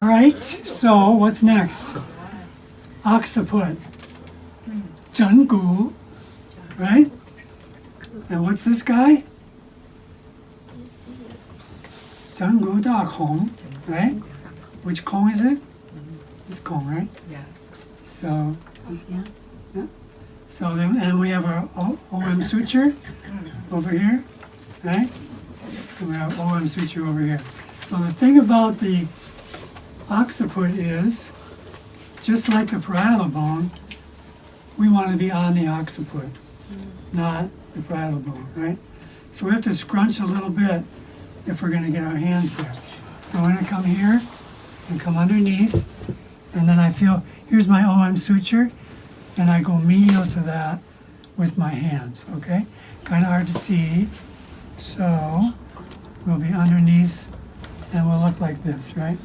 All right, so what's next? Occiput. 枕骨, right? And what's this guy? 枕骨大孔, right? Which 孔 is it? This 孔, right? Yeah. So, yeah. So then, and we have our OM suture over here, right? And we have OM suture over here. So the thing about the occiput is, just like the parietal bone, we want to be on the occiput, not the parietal bone, right? So we have to scrunch a little bit if we're going to get our hands there. So I'm going to come here and come underneath, and then I feel, here's my OM suture, and I go medial to that with my hands, okay? Kind of hard to see. So we'll be underneath, and we'll look like this, right?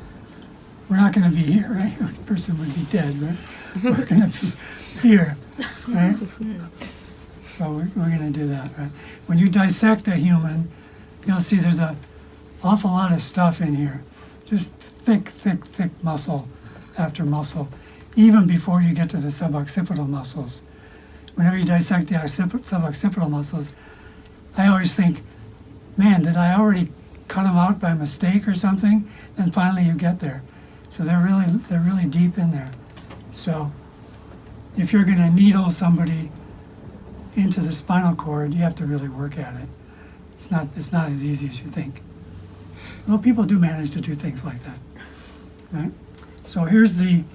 We're not going to be here, right? The person would be dead, right? We're going to be here, right? So we're going to do that, right? When you dissect a human, you'll see there's an awful lot of stuff in here. Just thick, thick, thick muscle after muscle, even before you get to the suboccipital muscles. Whenever you dissect the suboccipital muscles, I always think, man, did I already cut them out by mistake or something? And finally you get there. So they're really deep in there. So if you're going to needle somebody into the spinal cord, you have to really work at it. It's not as easy as you think. Although people do manage to do things like that, right? So here's the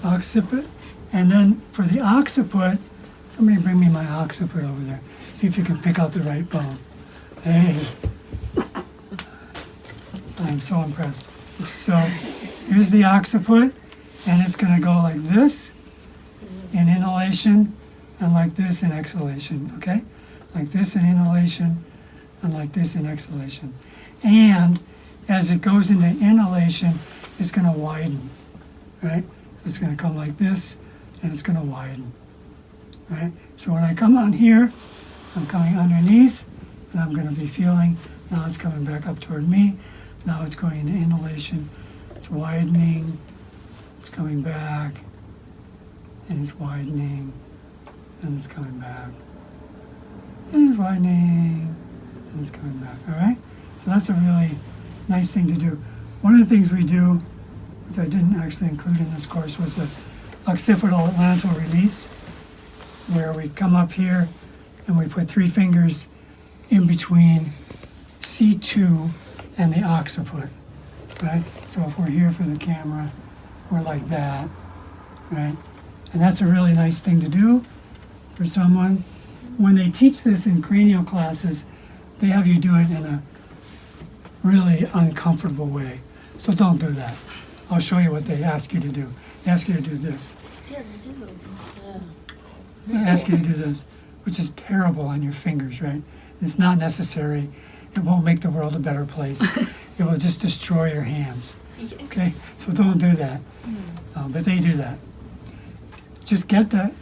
occiput, and then for the occiput, somebody bring me my occiput over there. See if you can pick out the right bone. Hey, I'm so impressed. So here's the occiput, and it's going to go like this in inhalation, and like this in exhalation, okay? Like this in inhalation, and like this in exhalation. And as it goes into inhalation, it's going to widen, right? It's going to come like this, and it's going to widen, right? So when I come on here, I'm coming underneath, and I'm going to be feeling, now it's coming back up toward me, now it's going into inhalation, it's widening, it's coming back, and it's widening, and it's coming back, and it's widening, and it's coming back, all right? So that's a really nice thing to do. One of the things we do, which I didn't actually include in this course, was the occipital atlantal release, where we come up here and we put 3 fingers in between C2 and the occiput, right? So if we're here for the camera, we're like that, right? And that's a really nice thing to do for someone. When they teach this in cranial classes, they have you do it in a really uncomfortable way. So don't do that. I'll show you what they ask you to do. They ask you to do this. They ask you to do this, which is terrible on your fingers, right? It's not necessary. It won't make the world a better place. It will just destroy your hands. Okay? So don't do that. But they do that. Just get the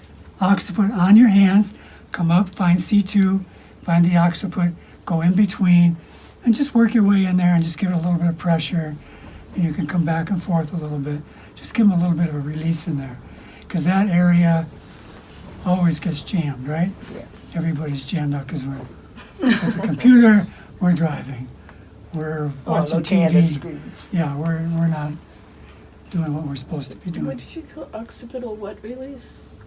occiput on your hands, come up, find C2, find the occiput, go in between, and just work your way in there and just give it a little bit of pressure. And you can come back and forth a little bit. Just give them a little bit of a release in there. Because that area always gets jammed, right? Yes. Everybody's jammed up because we're at the computer, we're driving, we're watching looking TV. at the screen. Yeah, we're not doing what we're supposed to be doing. What did you call occipital what release?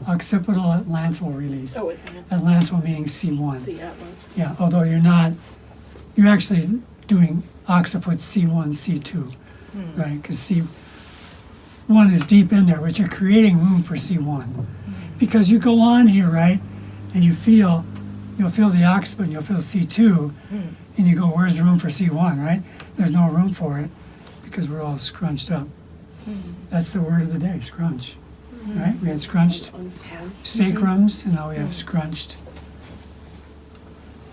Occipital atlantal release. Oh, Atlantic. Atlantal meaning C1. The Atlas. Yeah, although you're actually doing occiput C1, C2, right? Because C1 is deep in there, but you're creating room for C1. Because you go on here, right, and you'll feel the occiput, and you'll feel C2, and you go, where's the room for C1, right? There's no room for it because we're all scrunched up. That's the word of the day, scrunch, right? We had scrunched sacrums, and now we have scrunched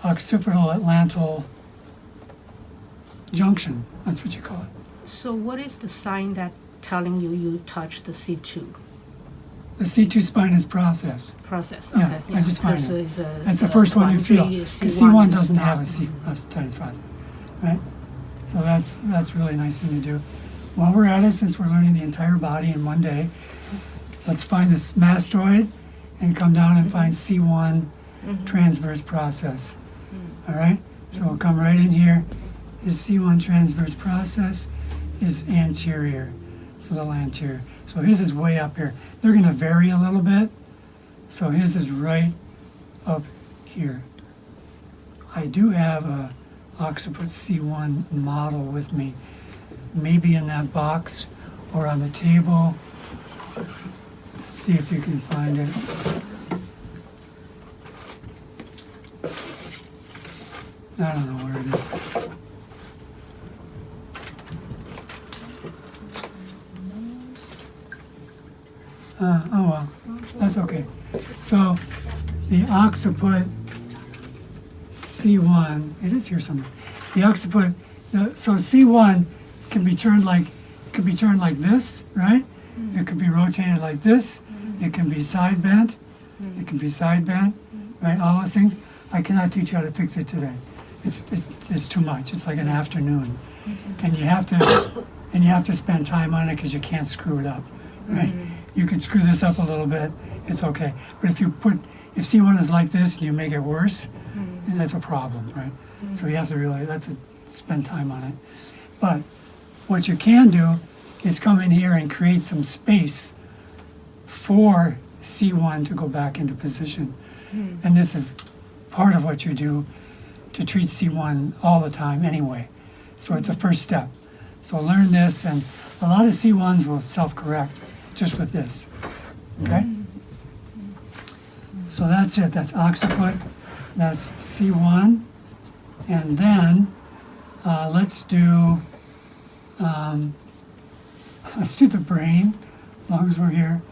occipital atlantal junction. That's what you call it. So what is the sign that telling you touch the C2? The C2 spinous process. Process, Yeah, okay. I just find Because it. it's a- That's the first one you feel. C1 Because C1 is doesn't have a not. spinous process. right? So that's really nice thing to do. While we're at it, since we're learning the entire body in one day, let's find this mastoid and come down and find C1 transverse process. All right? So we'll come right in here. His C1 transverse process is anterior. It's a little anterior. So his is way up here. They're going to vary a little bit. So his is right up here. I do have a Occiput C1 model with me, maybe in that box or on the table. See if you can find it. I don't know where it is. Oh well, that's okay. So the occiput C1, it is here somewhere. The occiput, so C1 can be turned like this, right? It could be rotated like this. It can be side bent. It can be side bent, right? All those things. I cannot teach you how to fix it today. It's too much. It's like an afternoon, and you have to spend time on it because you can't screw it up, right? You can screw this up a little bit. It's okay. But if C1 is like this and you make it worse, that's a problem, right? So you have to spend time on it. But what you can do is come in here and create some space for C1 to go back into position. And this is part of what you do to treat C1 all the time anyway. So it's a first step. So learn this, and a lot of C1s will self-correct just with this, okay? So that's it, that's occiput, that's C1, and then let's do the brain, as long as we're here,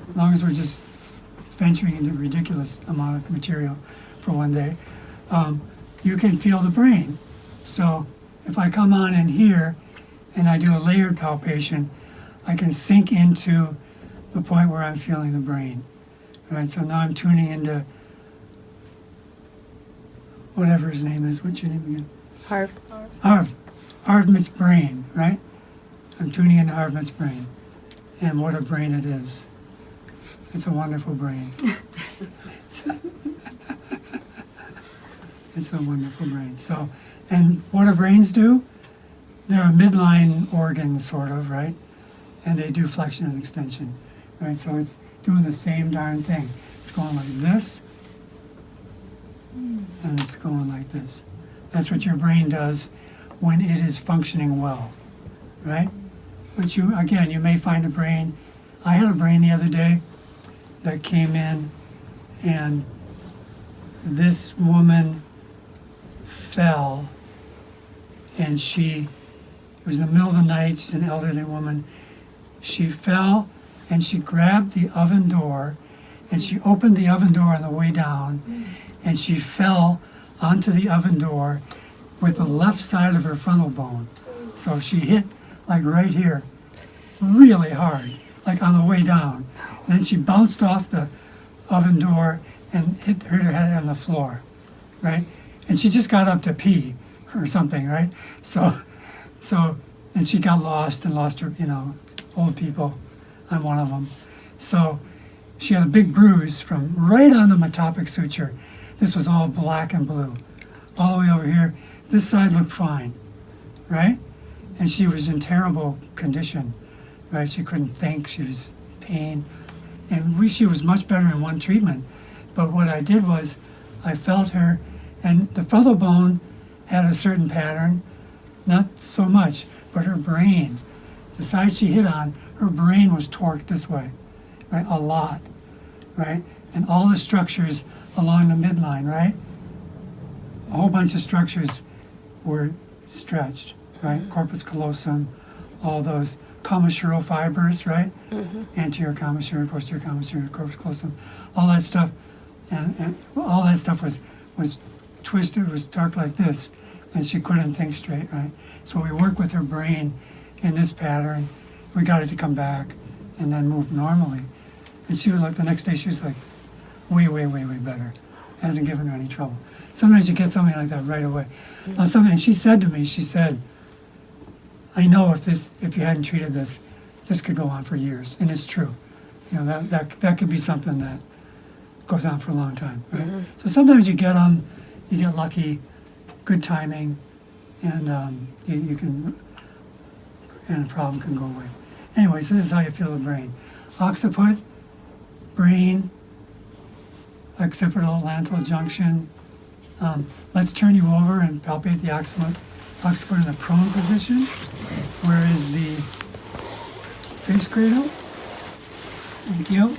as long as we're just venturing into a ridiculous amount of material for one day. You can feel the brain. So if I come on in here and I do a layered palpation, I can sink into the point where I'm feeling the brain. Right, so now I'm tuning into whatever his name is. What's your name again? Harv. Harvmit's brain, right? I'm tuning into Harvmit's brain. And what a brain it is. It's a wonderful brain. It's a wonderful brain. So, and what do brains do? They're a midline organ, sort of, right? And they do flexion and extension, right? So it's doing the same darn thing. It's going like this, and it's going like this. That's what your brain does when it is functioning well, right? But you may find a brain. I had a brain the other day that came in, and this woman fell, and it was in the middle of the night, she's an elderly woman. She fell, and she grabbed the oven door, and she opened the oven door on the way down, and she fell onto the oven door with the left side of her frontal bone. So she hit like right here, really hard, like on the way down. And then she bounced off the oven door and hit her head on the floor, right? And she just got up to pee or something, right? So, and she got lost and lost her, old people. I'm one of them. So she had a big bruise from right on the metopic suture. This was all black and blue. All the way over here, this side looked fine, right? And she was in terrible condition, right? She couldn't think, she was in pain. And she was much better in one treatment. But what I did was, I felt her, and the frontal bone had a certain pattern, not so much, but her brain, the side she hit on, her brain was torqued this way, right? A lot, right? And all the structures along the midline, right? A whole bunch of structures were stretched, right? Corpus callosum, all those commissural fibers, right? Anterior commissural, posterior commissural, corpus callosum, all that stuff, and all that stuff was twisted, was torqued like this, and she couldn't think straight, right? So we worked with her brain in this pattern. We got it to come back and then move normally. And she was like, the next day she was like, way better. hasn't given her any trouble. Sometimes you get something like that right away. Something she said to me, she said, I know if you hadn't treated this could go on for years, and it's true. You know, that could be something that goes on for a long time, right? So sometimes you get lucky, good timing, and you can, and the problem can go away. Anyway, so this is how you feel the brain. Occiput, brain, occipital, lantal junction. Let's turn you over and palpate the occiput in the prone position. Where is the face cradle? Thank you.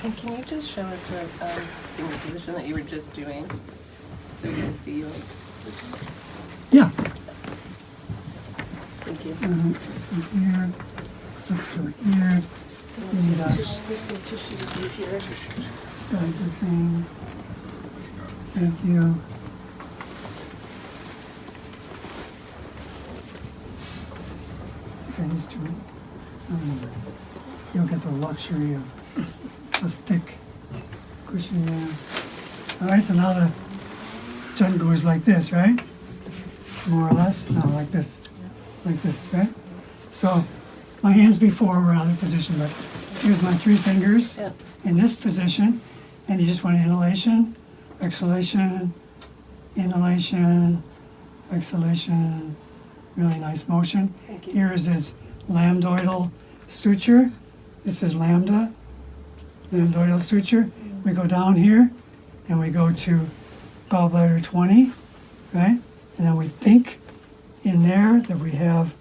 And can you just show us the finger position that you were just doing, so we can see like? Yeah. Thank you. Let's go here. Let's go here. We need Here's some tissue to do here. kinds of thing. Thank you. Okay, he's doing. You'll get the luxury of a thick cushion there. All right, so now the jet goes like this, right? More or less. No, like this, right? So my hands before were out of position, but here's my 3 fingers Yeah. in this position, and you just want inhalation, exhalation, inhalation, exhalation. Really nice motion. Thank you. Here is his lambdoidal suture. This is lambdoidal suture. We go down here and we go to gallbladder 20, right? And then we think in there that we have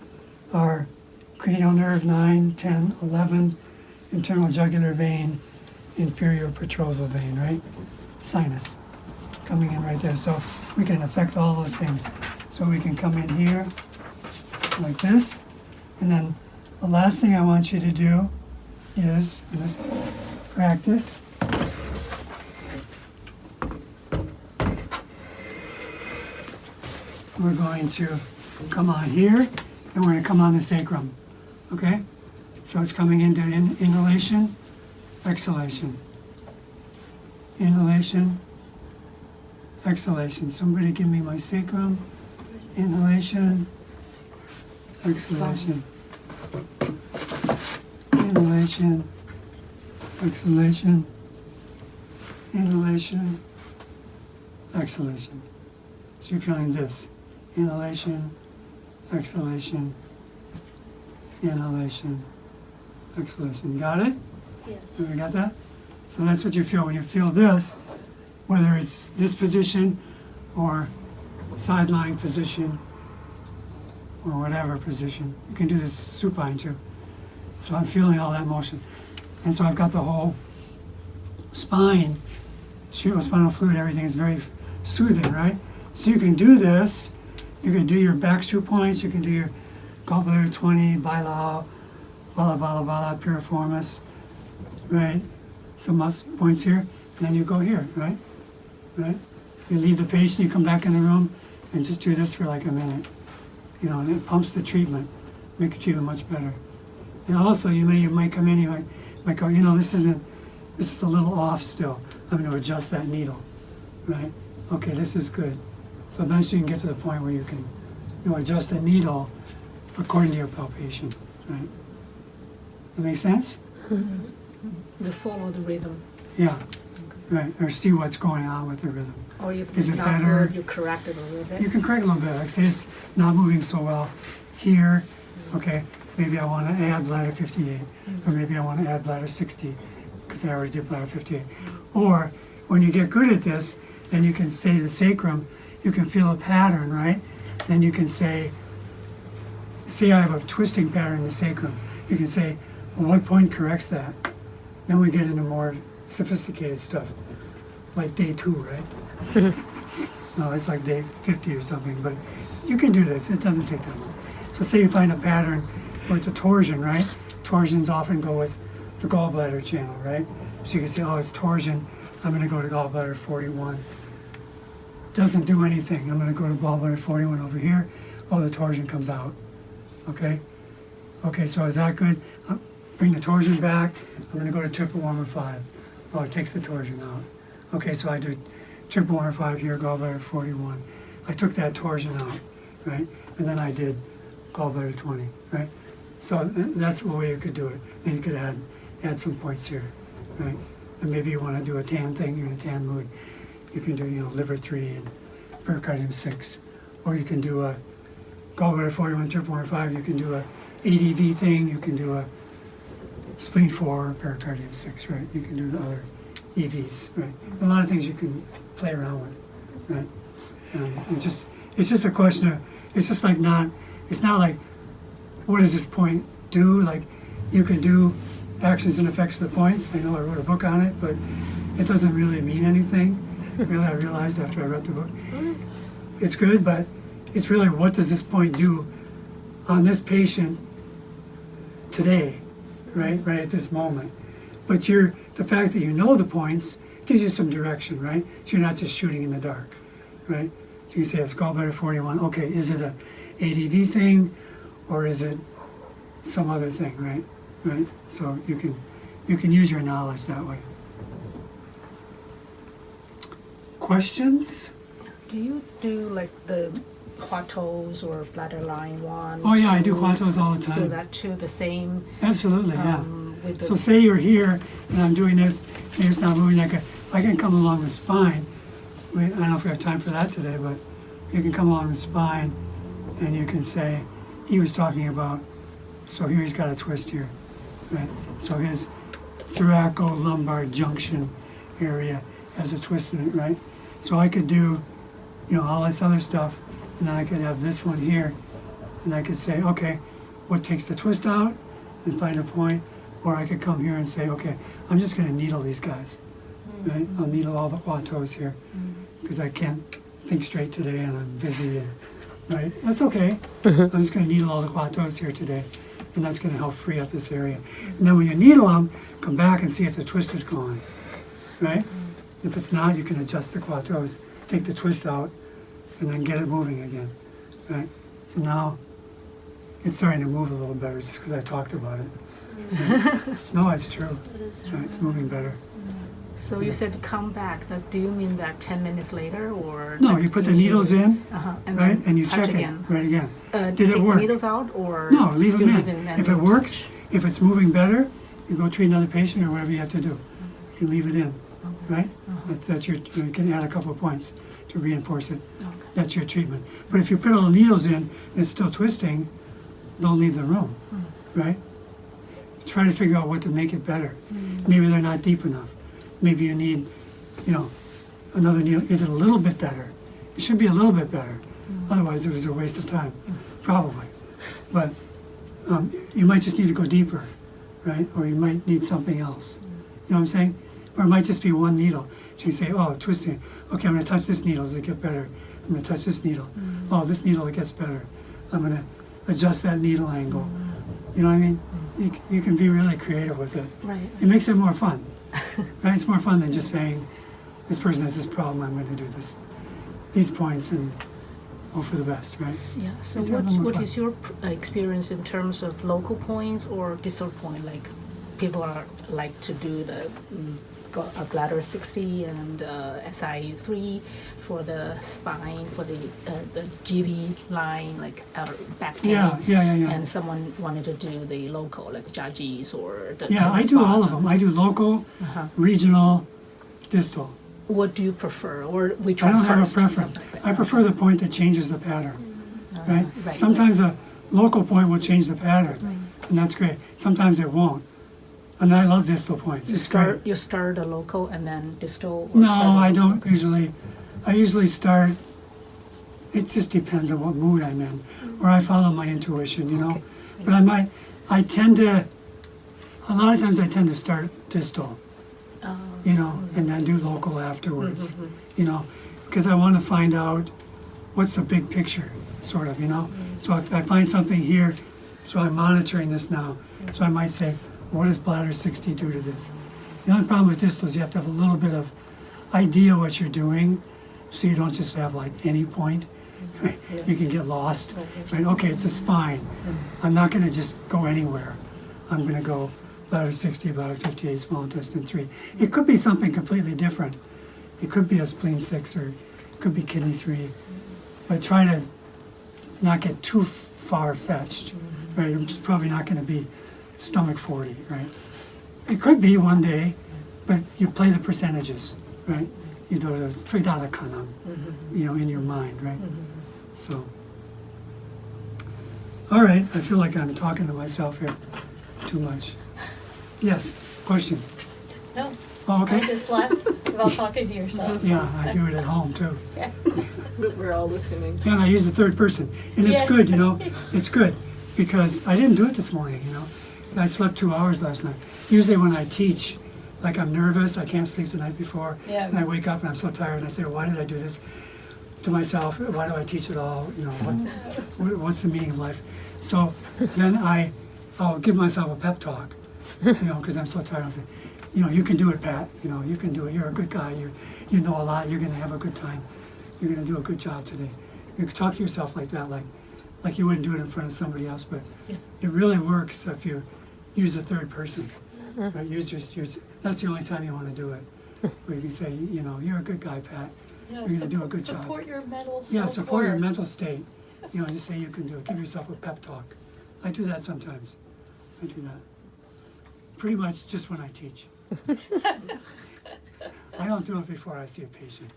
our cranial nerve 9, 10, 11, internal jugular vein, inferior petrosal vein, right? Sinus coming in right there. So we can affect all those things. So we can come in here like this. And then the last thing I want you to do is, in this practice, we're going to come on here and we're going to come on the sacrum. Okay? So it's coming into inhalation, exhalation. Inhalation, exhalation. Somebody give me my sacrum. Inhalation, exhalation. Inhalation, exhalation. Inhalation, exhalation. So you're feeling this. Inhalation, exhalation, inhalation, exhalation. Got it? Yes. We got that? So that's what you feel. When you feel this, whether it's this position or side lying position or whatever position, you can do this supine too. So I'm feeling all that motion. And so I've got the whole spine, cerebrospinal fluid, everything is very soothing, right? So you can do this. You can do your backstroke points. You can do your gallbladder 20, bilao, bala bala bala, piriformis, right? Some muscle points here, and then you go here, right? Right? You leave the patient, you come back in the room, and just do this for like a minute. You know, and it pumps the treatment, make the treatment much better. And also, you might come in, you might go, you know, this is a little off still. I'm going to adjust that needle, right? Okay, this is good. So eventually you can get to the point where you can, you know, adjust the needle according to your palpation, right? That make sense? You follow the rhythm, Yeah, right. Or see what's going on with the rhythm. or if Is it's it not better? good, you correct it a little bit. You can correct a little bit. Like say it's not moving so well here. Okay, maybe I want to add bladder 58, or maybe I want to add bladder 60 because I already did bladder 58. Or when you get good at this, then you can say the sacrum. You can feel a pattern, right? Then you can say I have a twisting pattern in the sacrum. You can say, well, what point corrects that? Then we get into more sophisticated stuff, like day 2, right? No, it's like day 50 or something, but you can do this. It doesn't take that long. So say you find a pattern where it's a torsion, right? Torsions often go with the gallbladder channel, right? So you can say, oh, it's torsion. I'm going to go to gallbladder 41. Doesn't do anything. I'm going to go to gallbladder 41 over here. Oh, the torsion comes out. Okay? Okay, so is that good? Bring the torsion back. I'm going to go to triple 1 or 5. Oh, it takes the torsion out. Okay, so I do triple 105 here, gallbladder 41. I took that torsion out, right? And then I did gallbladder 20, right? So that's the way you could do it. And you could add some points here, right? And maybe you want to do a tan thing, you're in a tan mood. You can do, liver 3 and pericardium 6. Or you can do a gallbladder 41, triple 105. You can do a ADV thing. You can do a spleen 4, pericardium 6, right? You can do the other EVs, right? A lot of things you can play around with, right? And it's just a question of, it's just like it's not like, what does this point do? Like, you can do actions and effects of the points. I know I wrote a book on it, but it doesn't really mean anything. Really, I realized after I read the book. It's good, but it's really, what does this point do on this patient today, right at this moment? But the fact that you know the points gives you some direction, right? So you're not just shooting in the dark, right? So you say it's gallbladder 41. Okay, is it a ADV thing, or is it some other thing, right? Right. So you can use your knowledge that way. Questions? Do you do like the Huatos or bladder line one? Oh yeah, I do Huatos all the Feel time. that too, the same. Absolutely, yeah. With the, So say you're here and I'm doing this, and it's not moving. I can come along the spine. I don't know if we have time for that today, but you can come along the spine and you can say, he was talking about, so here he's got a twist here, right? So his thoracolumbar junction area has a twist in it, right? So I could do, all this other stuff, and then I could have this one here, and I could say, okay, what takes the twist out, and find a point, or I could come here and say, okay, I'm just going to needle these guys, right? I'll needle all the Huatos here, because I can't think straight today, and I'm busy, and, right? That's okay. I'm just going to needle all the Huatos here today, and that's going to help free up this area. And then when you needle them, come back and see if the twist is gone, right? If it's not, you can adjust the Huatos, take the twist out, and then get it moving again, right? So now it's starting to move a little better just because I talked about it. Right? No, it's true. Right, it's moving better. so you said come back. Do you mean that 10 minutes later or? No, like you put the usually- needles in, and right, then and you touch check again. it right again. Did Take it work? the needles out or? No, leave still them leave in. and If it works, if it's moving better, you go treat another patient or whatever you have to do. You can leave it in, right? That's your. You can add a couple of points to reinforce it. Okay. That's your treatment. But if you put all the needles in and it's still twisting, don't leave the room, right? Try to figure out what to make it better. Maybe they're not deep enough. Maybe you need, another needle. Is it a little bit better? It should be a little bit better. Otherwise, it was a waste of time, probably. But you might just need to go deeper, right? Or you might need something else. You know what I'm saying? Or it might just be one needle. So you say, oh, twisting. Okay, I'm going to touch this needle. Does it get better? I'm going to touch this needle. Oh, this needle, it gets better. I'm going to adjust that needle angle. You know what I mean? You can be really creative with it. Right. It makes it more fun. Right? It's more fun than just saying, this person has this problem, I'm going to do these points and hope for the best, right? Yeah. So Just have a little more what fun. is your experience in terms of local points or distal point? Like people like to do the bladder 60 and SI 3 for the spine, for the GB line, like back pain. Yeah. And someone wanted to do the local, like Jajis or the Yeah, I do all of them. I do local, regional, distal. What do you prefer, or which I one don't have a first? preference. Something like that. I prefer the point that changes the pattern, right? right. Sometimes a local point will change the pattern, and that's great. Sometimes it won't. And I love distal points. It's great. You start a local and then distal? Or No, start a I local? don't usually. I usually start, it just depends on what mood I'm in, or I follow my intuition, Okay. But a lot of times I tend to start distal, and then do local afterwards, because I want to find out what's the big picture, sort of, So if I find something here, so I'm monitoring this now, so I might say, what does bladder 60 do to this? The only problem with distal is you have to have a little bit of idea what you're doing, so you don't just have like any point. Right? You can get lost. Right? Okay, it's a spine. I'm not going to just go anywhere. I'm going to go bladder 60, bladder 58, small intestine 3. It could be something completely different. It could be a spleen 6 or it could be kidney 3. But try to not get too far-fetched, right? It's probably not going to be stomach 40, right? It could be one day, but you play the percentages, right? You do the 3 dollar kanam, in your mind, right? So, all right, I feel like I'm talking to myself here too much. Yes, question? No, Oh, I okay. just laughed while talking to yourself. Yeah, I do it at home too. But we're all listening. And I use the third person. And it's Yeah. good, it's good because I didn't do it this morning, And I slept 2 hours last night. Usually when I teach, like I'm nervous, I can't sleep the night before, Yeah. and I wake up and I'm so tired and I say, why did I do this to myself? Why do I teach at all? What's the meaning of life? So then I'll give myself a pep talk, because I'm so tired. I'll say, you can do it, Pat. You can do it. You're a good guy. You know a lot. You're going to have a good time. You're going to do a good job today. You can talk to yourself like that, like you wouldn't do it in front of somebody else. But it really works if you use the third person. Right? Use that's the only time you want to do it. Where you can say, you're a good guy, Pat. Yeah, You're going to do a good job. Support your mental Yeah, support your self-worth. mental state. Just say you can do it. Give yourself a pep talk. I do that sometimes. I do that. Pretty much just when I teach. I don't do it before I see a patient.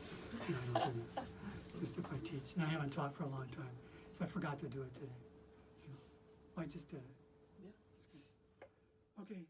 I don't do that. Just if I teach. And I haven't taught for a long time. So I forgot to do it today. So I just did it. Yeah. Okay.